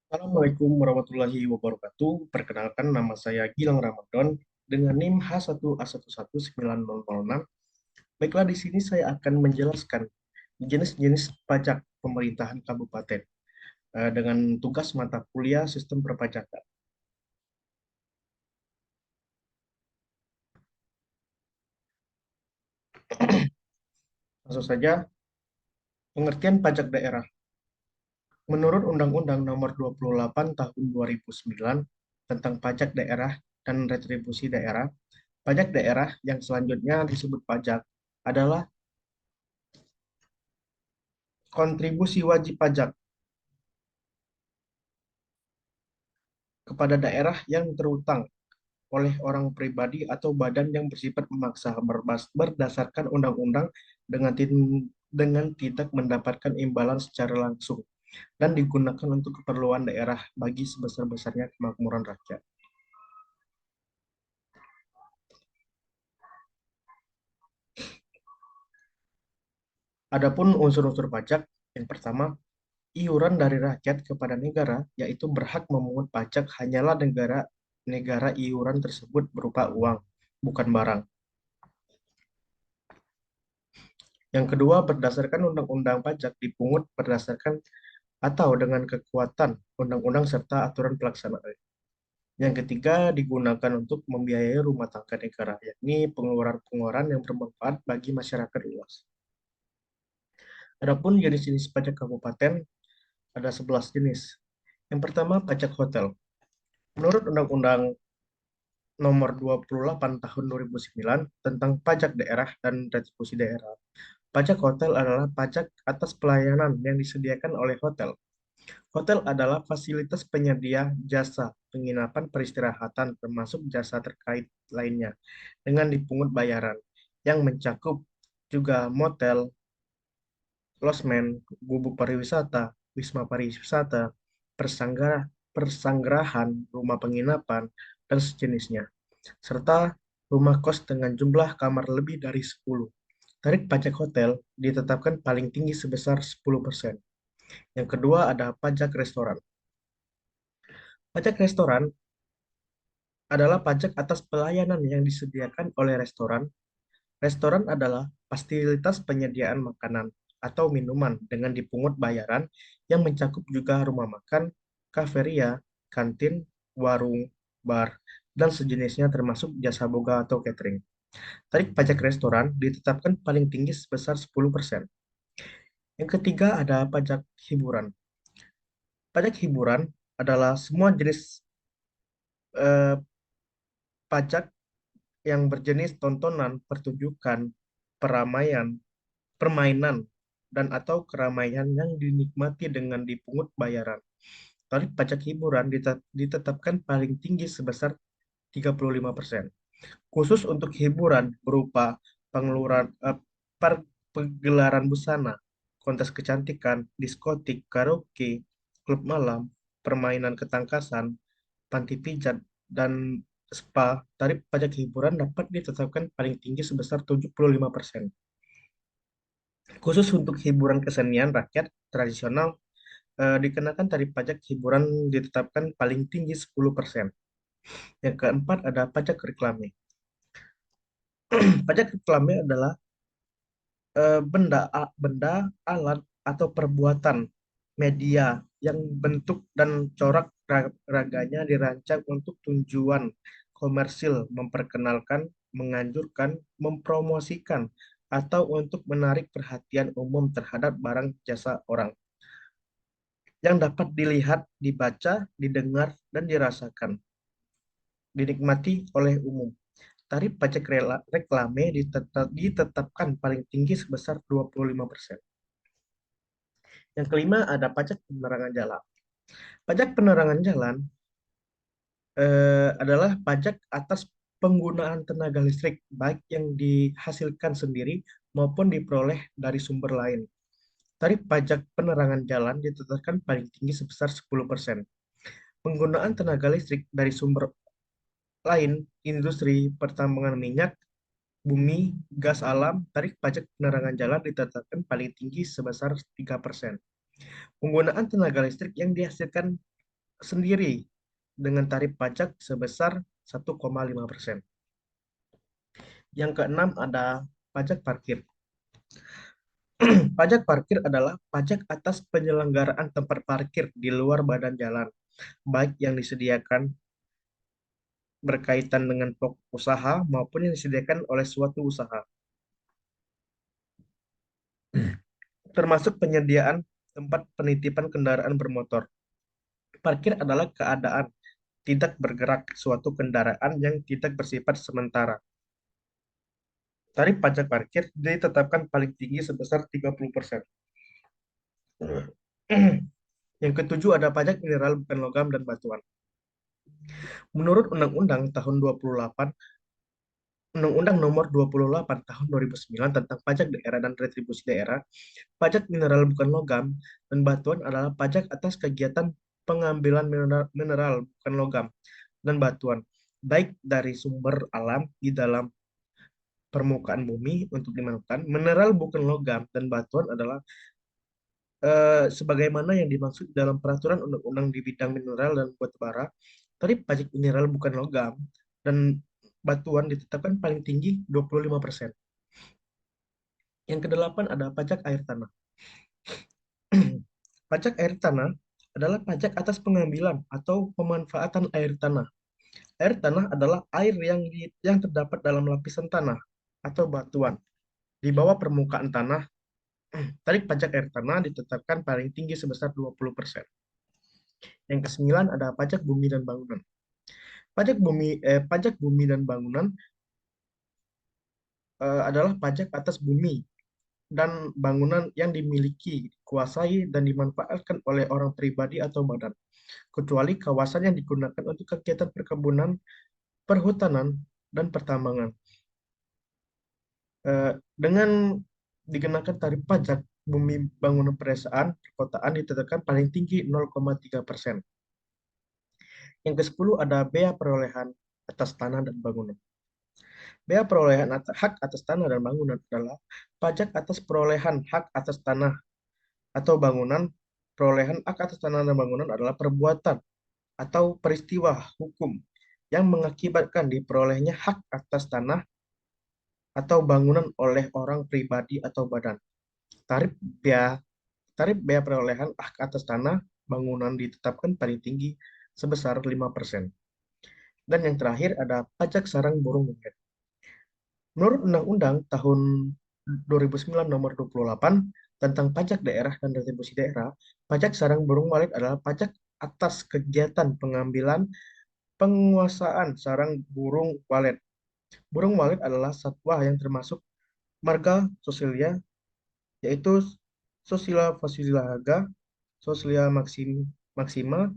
Assalamualaikum warahmatullahi wabarakatuh. Perkenalkan nama saya Gilang Ramadan dengan NIM H1A1190006. Baiklah, di sini saya akan menjelaskan jenis-jenis pajak pemerintahan kabupaten dengan tugas mata kuliah sistem perpajakan. Langsung saja, pengertian pajak daerah. Menurut Undang-Undang Nomor 28 Tahun 2009 tentang pajak daerah dan retribusi daerah, pajak daerah yang selanjutnya disebut pajak adalah kontribusi wajib pajak kepada daerah yang terutang oleh orang pribadi atau badan yang bersifat memaksa berdasarkan undang-undang dengan tidak mendapatkan imbalan secara langsung dan digunakan untuk keperluan daerah bagi sebesar-besarnya kemakmuran rakyat. Adapun unsur-unsur pajak, yang pertama, iuran dari rakyat kepada negara, yaitu berhak memungut pajak hanyalah negara iuran tersebut berupa uang, bukan barang. Yang kedua, berdasarkan undang-undang pajak dipungut berdasarkan atau dengan kekuatan undang-undang serta aturan pelaksanaan. Yang ketiga, digunakan untuk membiayai rumah tangga negara, yakni pengeluaran-pengeluaran yang bermanfaat bagi masyarakat luas. Adapun jenis-jenis pajak kabupaten ada 11 jenis. Yang pertama, pajak hotel. Menurut Undang-Undang Nomor 28 Tahun 2009 tentang pajak daerah dan retribusi daerah, pajak hotel adalah pajak atas pelayanan yang disediakan oleh hotel. Hotel adalah fasilitas penyedia jasa penginapan peristirahatan termasuk jasa terkait lainnya dengan dipungut bayaran yang mencakup juga motel, losmen, gubuk pariwisata, wisma pariwisata, persanggerahan, rumah penginapan, dan sejenisnya, serta rumah kos dengan jumlah kamar lebih dari 10. Tarif pajak hotel ditetapkan paling tinggi sebesar 10%. Yang kedua ada pajak restoran. Pajak restoran adalah pajak atas pelayanan yang disediakan oleh restoran. Restoran adalah fasilitas penyediaan makanan atau minuman dengan dipungut bayaran yang mencakup juga rumah makan, kafeteria, kantin, warung, bar, dan sejenisnya termasuk jasa boga atau catering. Tarif pajak restoran ditetapkan paling tinggi sebesar 10%. Yang ketiga ada pajak hiburan. Pajak hiburan adalah semua jenis eh, pajak yang berjenis tontonan, pertunjukan, peramaian, permainan, dan atau keramaian yang dinikmati dengan dipungut bayaran. Tarif pajak hiburan ditetapkan paling tinggi sebesar 35%. Khusus untuk hiburan berupa pengeluaran pegelaran busana, kontes kecantikan, diskotik, karaoke, klub malam, permainan ketangkasan, panti pijat, dan spa, tarif pajak hiburan dapat ditetapkan paling tinggi sebesar 75%. Khusus untuk hiburan kesenian rakyat tradisional, dikenakan tarif pajak hiburan ditetapkan paling tinggi 10%. Yang keempat ada pajak reklame. Pajak reklame adalah benda, alat, atau perbuatan media yang bentuk dan corak raganya dirancang untuk tujuan komersil, memperkenalkan, menganjurkan, mempromosikan, atau untuk menarik perhatian umum terhadap barang jasa orang yang dapat dilihat, dibaca, didengar, dan dirasakan, dinikmati oleh umum. Tarif pajak reklame ditetapkan paling tinggi sebesar 25%. Yang kelima ada pajak penerangan jalan. Pajak penerangan jalan adalah pajak atas penggunaan tenaga listrik, baik yang dihasilkan sendiri maupun diperoleh dari sumber lain. Tarif pajak penerangan jalan ditetapkan paling tinggi sebesar 10%. Penggunaan tenaga listrik dari sumber lain, industri, pertambangan minyak, bumi, gas alam, tarif pajak penerangan jalan ditetapkan paling tinggi sebesar 3%. Penggunaan tenaga listrik yang dihasilkan sendiri dengan tarif pajak sebesar 1,5%. Yang keenam ada pajak parkir. Pajak parkir adalah pajak atas penyelenggaraan tempat parkir di luar badan jalan, baik yang disediakan berkaitan dengan pokok usaha maupun yang disediakan oleh suatu usaha, termasuk penyediaan tempat penitipan kendaraan bermotor. Parkir adalah keadaan tidak bergerak suatu kendaraan yang tidak bersifat sementara. Tarif pajak parkir ditetapkan paling tinggi sebesar 30%. Yang ketujuh ada pajak mineral bukan logam dan batuan. Menurut Undang-Undang tahun 28, Undang-Undang Nomor 28 tahun 2009 tentang pajak daerah dan retribusi daerah, pajak mineral bukan logam dan batuan adalah pajak atas kegiatan pengambilan mineral bukan logam dan batuan, baik dari sumber alam di dalam permukaan bumi untuk dimanukan. Mineral bukan logam dan batuan adalah sebagaimana yang dimaksud dalam peraturan undang-undang di bidang mineral dan batu bara. Tarif pajak mineral bukan logam dan batuan ditetapkan paling tinggi 25%. Yang kedelapan ada pajak air tanah. Pajak air tanah adalah pajak atas pengambilan atau pemanfaatan air tanah. Air tanah adalah air yang terdapat dalam lapisan tanah atau batuan di bawah permukaan tanah. Tarif pajak air tanah ditetapkan paling tinggi sebesar 20%. Yang kesembilan ada pajak bumi dan bangunan. Pajak bumi dan bangunan adalah pajak atas bumi dan bangunan yang dimiliki, dikuasai, dan dimanfaatkan oleh orang pribadi atau badan, kecuali kawasan yang digunakan untuk kegiatan perkebunan, perhutanan, dan pertambangan. Dengan dikenakan tarif pajak, bumi bangunan pedesaan, perkotaan ditetapkan paling tinggi 0,3%. Yang ke-10 ada bea perolehan atas tanah dan bangunan. Bea perolehan hak atas tanah dan bangunan adalah pajak atas perolehan hak atas tanah atau bangunan. Perolehan hak atas tanah dan bangunan adalah perbuatan atau peristiwa hukum yang mengakibatkan diperolehnya hak atas tanah atau bangunan oleh orang pribadi atau badan. Tarif bea Tarif bea perolehan hak atas tanah bangunan ditetapkan paling tinggi sebesar 5%. Dan yang terakhir ada pajak sarang burung walet. Menurut Undang-Undang tahun 2009 nomor 28 tentang pajak daerah dan retribusi daerah, pajak sarang burung walet adalah pajak atas kegiatan pengambilan penguasaan sarang burung walet. Burung walet adalah satwa yang termasuk marga Sosilia, yaitu Sosilia fasciolaga, Sosilia maxima,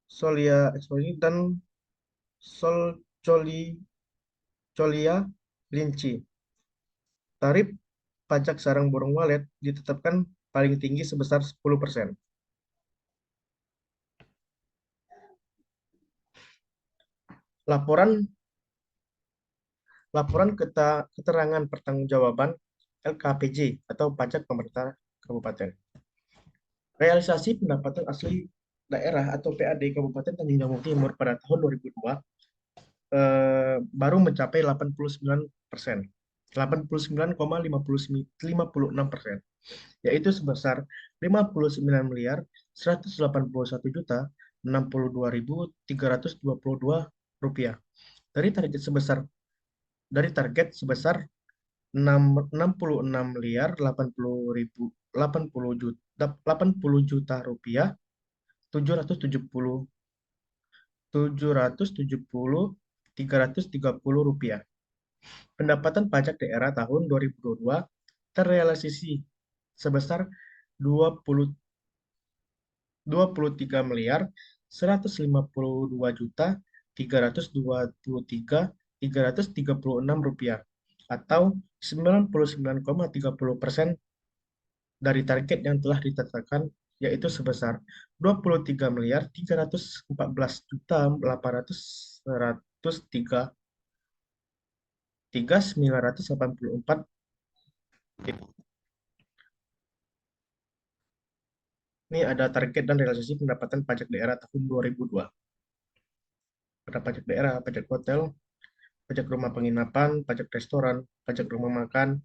Solia exposi, dan Solcolia linci. Tarif pajak sarang burung walet ditetapkan paling tinggi sebesar 10%. Laporan Laporan Keterangan Pertanggungjawaban LKPJ atau Pajak Pemerintah Kabupaten. Realisasi pendapatan asli daerah atau PAD Kabupaten Tanjung Jabung Timur pada tahun 2002 baru mencapai 89%. 89,56%, yaitu sebesar 59.181.062.062 rupiah. Dari target sebesar 66.086.080 rupiah, 770 rupiah. Pendapatan pajak daerah tahun 2022 terrealisasi sebesar 23.153.336 rupiah atau 99,30% dari target yang telah ditetapkan, yaitu sebesar 23.314.984. Ini ada target dan realisasi pendapatan pajak daerah tahun 2002. Ada pajak daerah, pajak hotel, pajak rumah penginapan, pajak restoran, pajak rumah makan,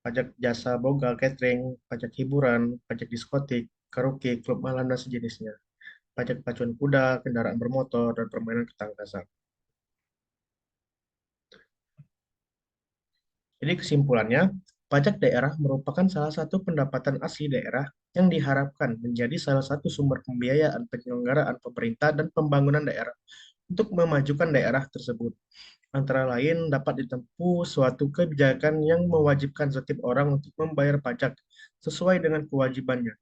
pajak jasa boga, catering, pajak hiburan, pajak diskotik, karaoke, klub malam, dan sejenisnya. Pajak pacuan kuda, kendaraan bermotor, dan permainan ketangkasan. Jadi kesimpulannya, pajak daerah merupakan salah satu pendapatan asli daerah yang diharapkan menjadi salah satu sumber pembiayaan penyelenggaraan pemerintah dan pembangunan daerah untuk memajukan daerah tersebut. Antara lain dapat ditempuh suatu kebijakan yang mewajibkan setiap orang untuk membayar pajak sesuai dengan kewajibannya.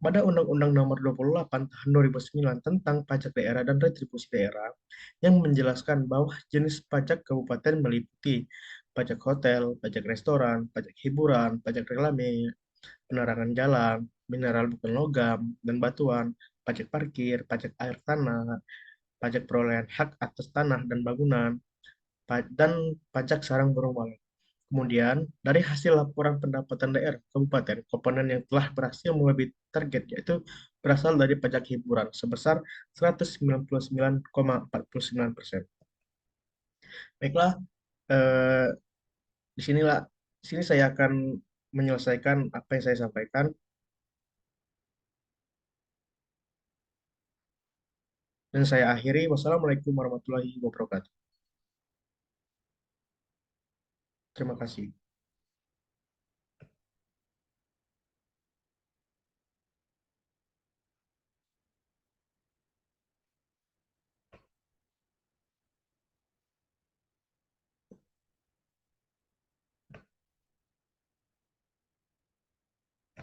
Pada Undang-Undang Nomor 28 Tahun 2009 tentang Pajak Daerah dan Retribusi Daerah yang menjelaskan bahwa jenis pajak kabupaten meliputi pajak hotel, pajak restoran, pajak hiburan, pajak reklame, penerangan jalan, mineral bukan logam dan batuan, pajak parkir, pajak air tanah, pajak perolehan hak atas tanah dan bangunan, dan pajak sarang burung walet. Kemudian, dari hasil laporan pendapatan daerah kabupaten, komponen yang telah berhasil melebihi target yaitu berasal dari pajak hiburan sebesar 199,49%. Baiklah, eh, di sinilah di sini saya akan menyelesaikan apa yang saya sampaikan dan saya akhiri. Wassalamualaikum warahmatullahi wabarakatuh. Terima kasih.